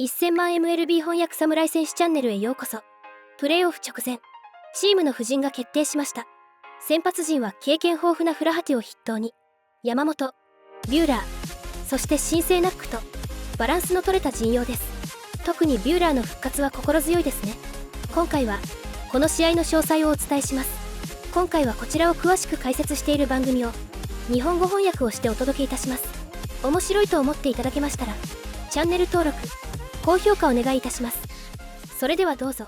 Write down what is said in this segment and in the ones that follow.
1000万 MLB 翻訳侍選手チャンネルへようこそ。プレーオフ直前、チームの布陣が決定しました。先発陣は経験豊富なフラハティを筆頭に、山本、ビューラー、そして新生ナックと、バランスの取れた陣容です。特にビューラーの復活は心強いですね。今回は、この試合の詳細をお伝えします。今回はこちらを詳しく解説している番組を、日本語翻訳をしてお届けいたします。面白いと思っていただけましたら、チャンネル登録、高評価お願いいたします。それではどうぞ。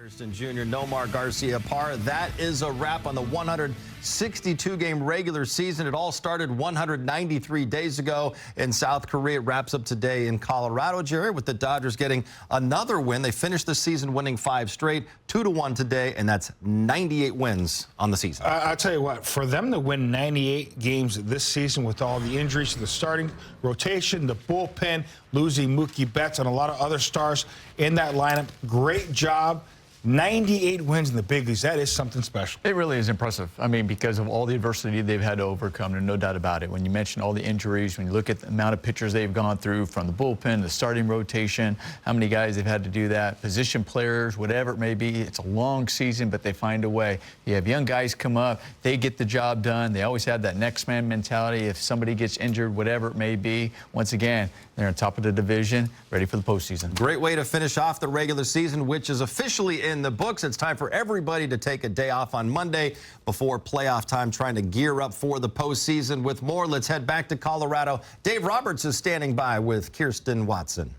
Harrison Jr., Nomar Garcia par. That is a wrap on the 162-game regular season. It all started 193 days ago in South Korea. It wraps up today in Colorado, Jerry, with the Dodgers getting another win. They finished the season winning 5 straight, 2-1 today, and that's 98 wins on the season. I'll tell you what, for them to win 98 games this season with all the injuries to the starting rotation, the bullpen, losing Mookie Betts and a lot of other stars in that lineup, great job. 98 wins in the big leagues. That is something special. It really is impressive. I mean, because of all the adversity they've had to overcome, there's no doubt about it. When you mention all the injuries, when you look at the amount of pitchers they've gone through from the bullpen, the starting rotation, how many guys they've had to do that, position players, whatever it may be, it's a long season, but they find a way. You have young guys come up, they get the job done. They always have that next man mentality. If somebody gets injured, whatever it may be, once again, they're on top of the division, ready for the postseason. Great way to finish off the regular season, which is officially in the books. It's time for everybody to take a day off on Monday before playoff time, trying to gear up for the postseason. With more, let's head back to Colorado. Dave Roberts is standing by with Kirsten Watson.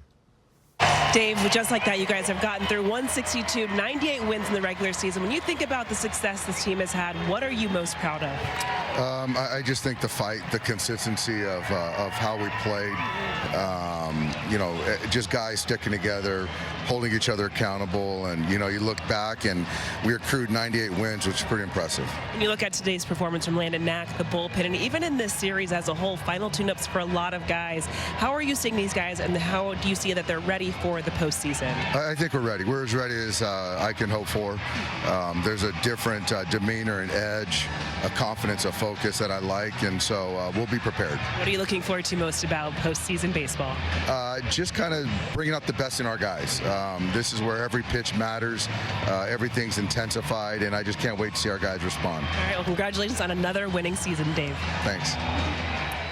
Dave, just like that, you guys have gotten through 162, 98 wins in the regular season. When you think about the success this team has had, what are you most proud of? I just think the fight, the consistency of how we played, you know, just guys sticking together, holding each other accountable, and, you know, you look back and we accrued 98 wins, which is pretty impressive. When you look at today's performance from Landon Knack, the bullpen, and even in this series as a whole, final tune-ups for a lot of guys, how are you seeing these guys, and how do you see that they're ready for the postseason? I think we're ready. We're as ready as I can hope for. There's a different demeanor and edge, a confidence, a focus that I like, and so we'll be prepared. What are you looking forward to most about postseason baseball? Just kind of bringing out the best in our guys. This is where every pitch matters. Everything's intensified, and I just can't wait to see our guys respond. All right, well, congratulations on another winning season, Dave. Thanks.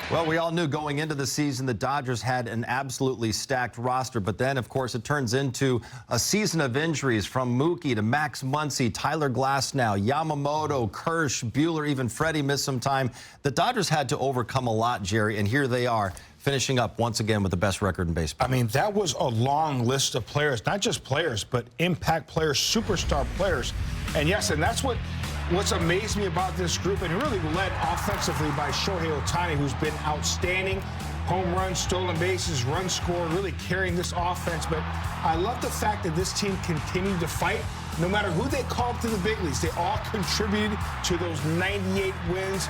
Well, we all knew going into the season the Dodgers had an absolutely stacked roster, but then, of course, it turns into a season of injuries from Mookie to Max Muncy, Tyler Glasnow, Yamamoto, Kirsch, Buehler, even Freddie missed some time. The Dodgers had to overcome a lot, Jerry, and here they are, finishing up once again with the best record in baseball. I mean, that was a long list of players, not just players, but impact players, superstar players. And yes, and that's what's amazed me about this group, and really led offensively by Shohei Ohtani, who's been outstanding. Home runs, stolen bases, run scored, really carrying this offense. But I love the fact that this team continued to fight. No matter who they called to the big leagues, they all contributed to those 98 wins.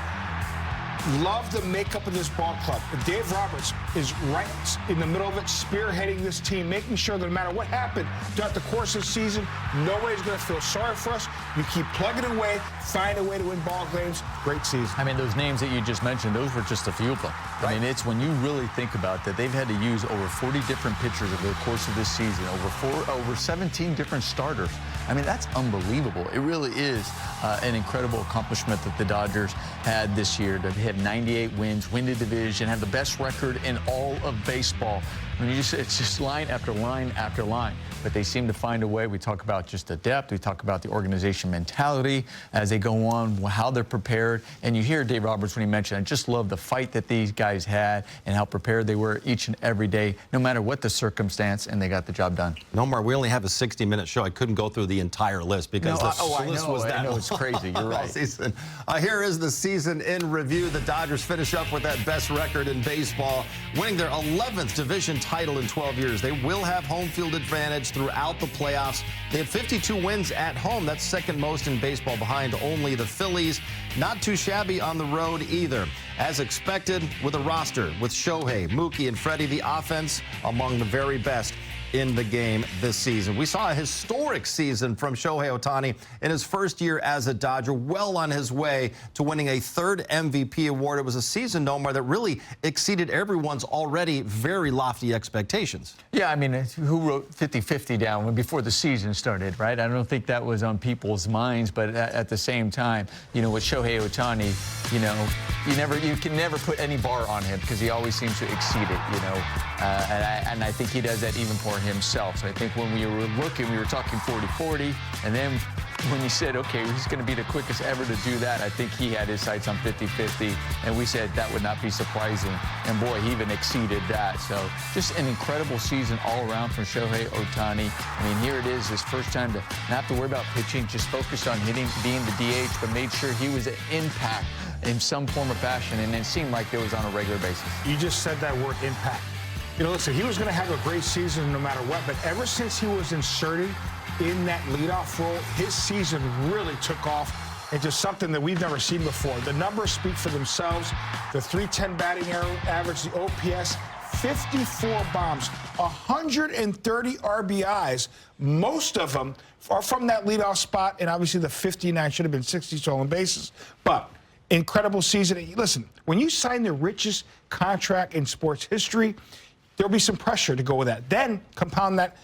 Love the makeup of this ball club. And Dave Roberts is right in the middle of it, spearheading this team, making sure that no matter what happened throughout the course of the season, nobody's going to feel sorry for us. We keep plugging away, find a way to win ball games. Great season. I mean, those names that you just mentioned, those were just a few of them. Right. I mean, it's when you really think about that, they've had to use over 40 different pitchers over the course of this season, over 17 different starters. I mean, that's unbelievable. It really is an incredible accomplishment that the Dodgers had this year, to hit 98 wins, win the division, have the best record in all of baseball. I mean, it's just line after line after line. But they seem to find a way. We talk about just the depth. We talk about the organization mentality as they go on, how they're prepared. And you hear Dave Roberts when he mentioned, I just love the fight that these guys had and how prepared they were each and every day, no matter what the circumstance, and they got the job done. Nomar, we only have a 60-minute show. I couldn't go through the entire list because the list was that I know, long. it's crazy. You're right. Season. Here is the season in review. The Dodgers finish up with that best record in baseball, winning their 11th division title in 12 years. They will have home field advantage throughout the playoffs. They had 52 wins at home. That's second most in baseball, behind only the Phillies. Not too shabby on the road either. As expected, with a roster with Shohei, Mookie, and Freddie, the offense among the very best. in the game this season. We saw a historic season from Shohei Ohtani in his first year as a Dodger, well on his way to winning a third MVP award. It was a season, Nomar, that really exceeded everyone's already very lofty expectations. Yeah, I mean, who wrote 50-50 down before the season started, right? I don't think that was on people's minds, but at the same time, you know, with Shohei Ohtani, you know, you can never put any bar on him because he always seems to exceed it, you know, and I think he does that even for himself. So I think when we were looking, we were talking 40-40, and then when you said, okay, he's going to be the quickest ever to do that, I think he had his sights on 50-50, and we said that would not be surprising. And boy, he even exceeded that. So just an incredible season all around from Shohei Ohtani. I mean, here it is, his first time to not have to worry about pitching, just focused on hitting, being the DH, but made sure he was an impact in some form or fashion, and it seemed like it was on a regular basis. You just said that word, impact. You know, listen, he was going to have a great season no matter what, but ever since he was inserted in that leadoff role, his season really took off into something that we've never seen before. The numbers speak for themselves. The .310 batting average, the OPS, 54 bombs, 130 RBIs. Most of them are from that leadoff spot, and obviously the 59 should have been 60 stolen bases. But incredible season. Listen, when you sign the richest contract in sports history, there'll be some pressure to go with that. Then compound that,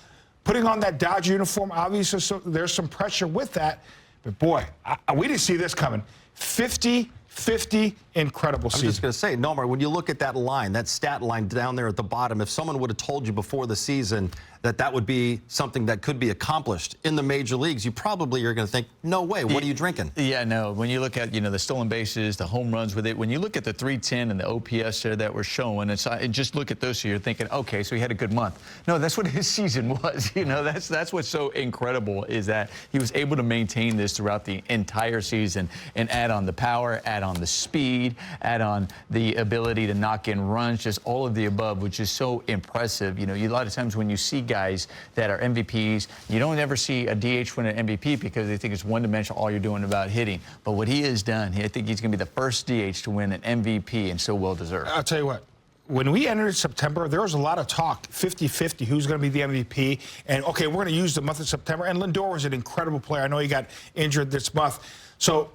putting on that Dodger uniform, obviously so there's some pressure with that. But boy, we didn't see this coming. 50-50, incredible season. I'm just going to say, Nomar, when you look at that line, that stat line down there at the bottom, if someone would have told you before the season that that would be something that could be accomplished in the major leagues, you probably are going to think, no way, what are you drinking? Yeah, no, when you look at, you know, the stolen bases, the home runs with it, when you look at the .310 and the OPS there that we're showing, and just look at those two, you're thinking, okay, so he had a good month. No, that's what his season was. You know, that's what's so incredible is that he was able to maintain this throughout the entire season and add on the power, add on the speed, add on the ability to knock in runs, just all of the above, which is so impressive. You know, a lot of times when you see guys that are MVPs, you don't ever see a DH win an MVP because they think it's one-dimensional, all you're doing about hitting. But what he has done, I think he's going to be the first DH to win an MVP, and so well-deserved. I'll tell you what. When we entered September, there was a lot of talk, 50-50, who's going to be the MVP. And, okay, we're going to use the month of September. And Lindor was an incredible player. I know he got injured this month. So,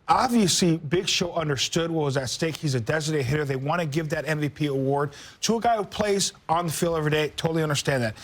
obviously, Big Show understood what was at stake. He's a designated hitter. They want to give that MVP award to a guy who plays on the field every day. Totally understand that.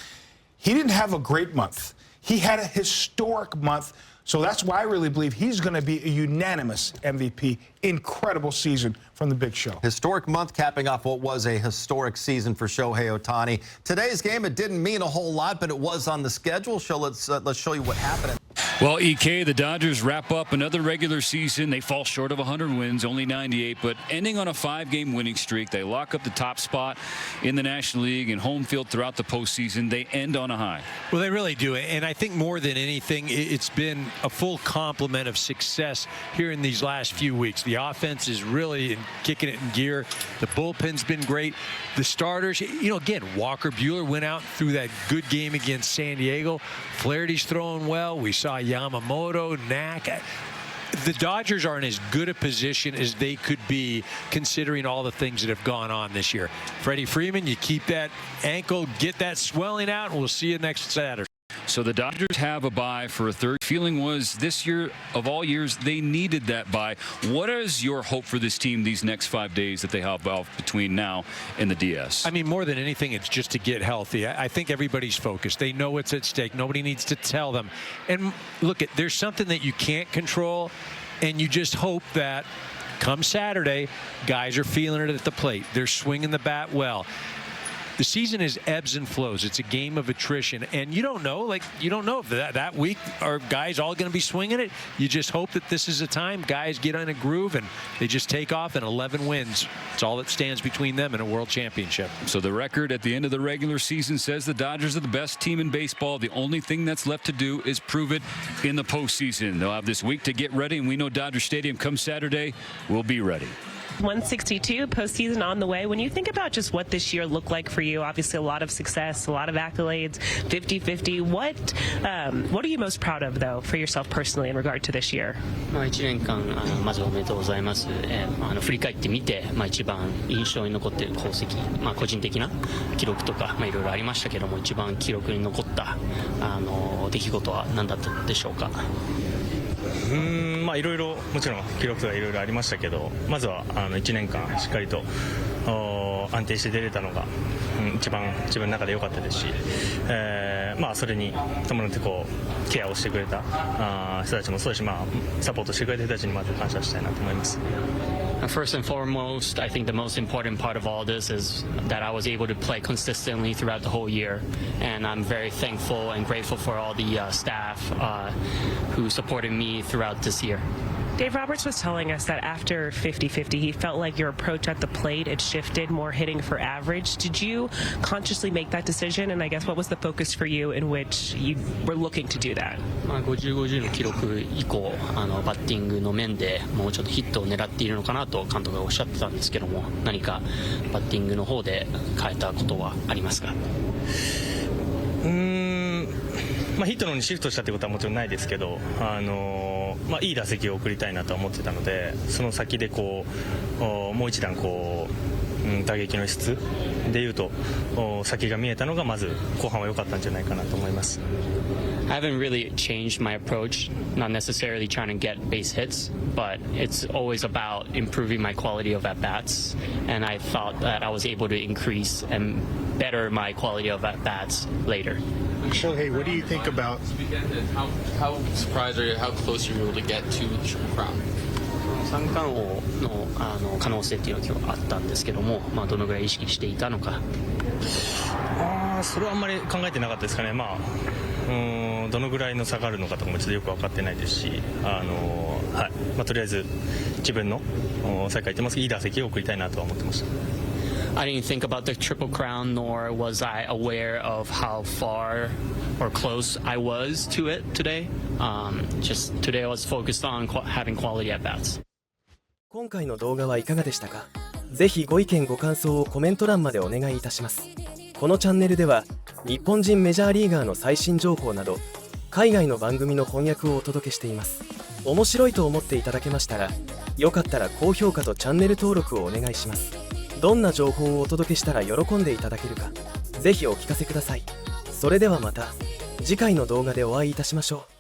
He didn't have a great month. He had a historic month. So that's why I really believe he's going to be a unanimous MVP. Incredible season from the Big Show. Historic month capping off what was a historic season for Shohei Ohtani. Today's game, it didn't mean a whole lot, but it was on the schedule. So let's show you what happened. Well, EK, the Dodgers wrap up another regular season. They fall short of 100 wins, only 98, but ending on a 5-game winning streak. They lock up the top spot in the National League and home field throughout the postseason. They end on a high. Well, they really do. And I think more than anything, it's been a full complement of success here in these last few weeks. The offense is really kicking it in gear. The bullpen's been great. The starters, you know, again, Walker Buehler went out through that good game against San Diego. Flaherty's throwing well. We saw Yamamoto, Knack. The Dodgers are in as good a position as they could be considering all the things that have gone on this year. Freddie Freeman, you keep that ankle, get that swelling out, and we'll see you next Saturday. So the Dodgers have a bye for a third. Feeling was this year, of all years, they needed that bye. What is your hope for this team these next 5 days that they have off between now and the DS? I mean, more than anything, it's just to get healthy. I think everybody's focused. They know what's at stake. Nobody needs to tell them. And look, there's something that you can't control, and you just hope that come Saturday, guys are feeling it at the plate. They're swinging the bat well. The season is ebbs and flows. It's a game of attrition, and you don't know. Like, you don't know if that week are guys all going to be swinging it. You just hope that this is a time guys get in a groove and they just take off, and 11 wins. It's all that stands between them and a world championship. So the record at the end of the regular season says the Dodgers are the best team in baseball. The only thing that's left to do is prove it in the postseason. They'll have this week to get ready, and we know Dodger Stadium come Saturday will be ready. 162 postseason on the way. When you think about just what this year looked like for you, obviously a lot of success, a lot of accolades, 50-50. What are you most proud of, though, for yourself personally in regard to this year? 1年間まずおめでとうございます。振り返ってみて、一番印象に残っている功績、個人的な記録とか、いろいろありましたけども、一番記録に残った出来事は何だったでしょうか。いろいろもちろん記録がいろいろありましたけど、まずは1年間しっかりと安定して出れたのが、一番自分の中で良かったですし、それに伴ってケアをしてくれた人たちもそうですし、サポートしてくれた人たちにまず感謝したいなと思います。First and foremost, I think the most important part of all this is that I was able to play consistently throughout the whole year, and I'm very thankful and grateful for all the staff who supported me throughout this year. Dave Roberts was telling us that after 50-50, he felt like your approach at the plate had shifted, more hitting for average. Did you consciously make that decision? And I guess what was the focus for you in which you were looking to do that? 50-50の記録以降、バッティングの面でもうちょっとヒットを狙っているのかなと監督がおっしゃってたんですけども、何かバッティングの方で変えたことはありますか？ヒットの方にシフトしたってことはもちろんないですけど、いい打席を送りたいなとは思ってたので、その先でもう一段打撃の質でいうと先が見えたのがまず後半は良かったんじゃないかなと思います。I haven't really changed my approach, not necessarily trying to get base hits, but it's always about improving my quality of at-bats, and I thought that I was able to increase and better my quality of at-bats later. Shohei, what do you think about how surprised are you? How close are you able to get to the Triple Crown? 三冠王の可能性っていうのは今日あったんですけども、どのぐらい意識していたのか。それはあんまり考えてなかったですかね。どのぐらいの差があるのかとかもちょっとよく分かってないですし、とりあえず自分のさっき言ってますけどいい打席を送りたいなとは思ってました。I didn't think about the Triple Crown, nor was I aware of how far or close I was to it today. Just today I was focused on having quality at bats. 今回の動画はいかがでしたか？ぜひご意見ご感想をコメント欄までお願いいたします。このチャンネルでは日本人メジャーリーガーの最新情報など海外の番組の翻訳をお届けしています。面白いと思っていただけましたら、よかったら高評価とチャンネル登録をお願いします。どんな情報をお届けしたら喜んでいただけるか、ぜひお聞かせください。それではまた次回の動画でお会いいたしましょう。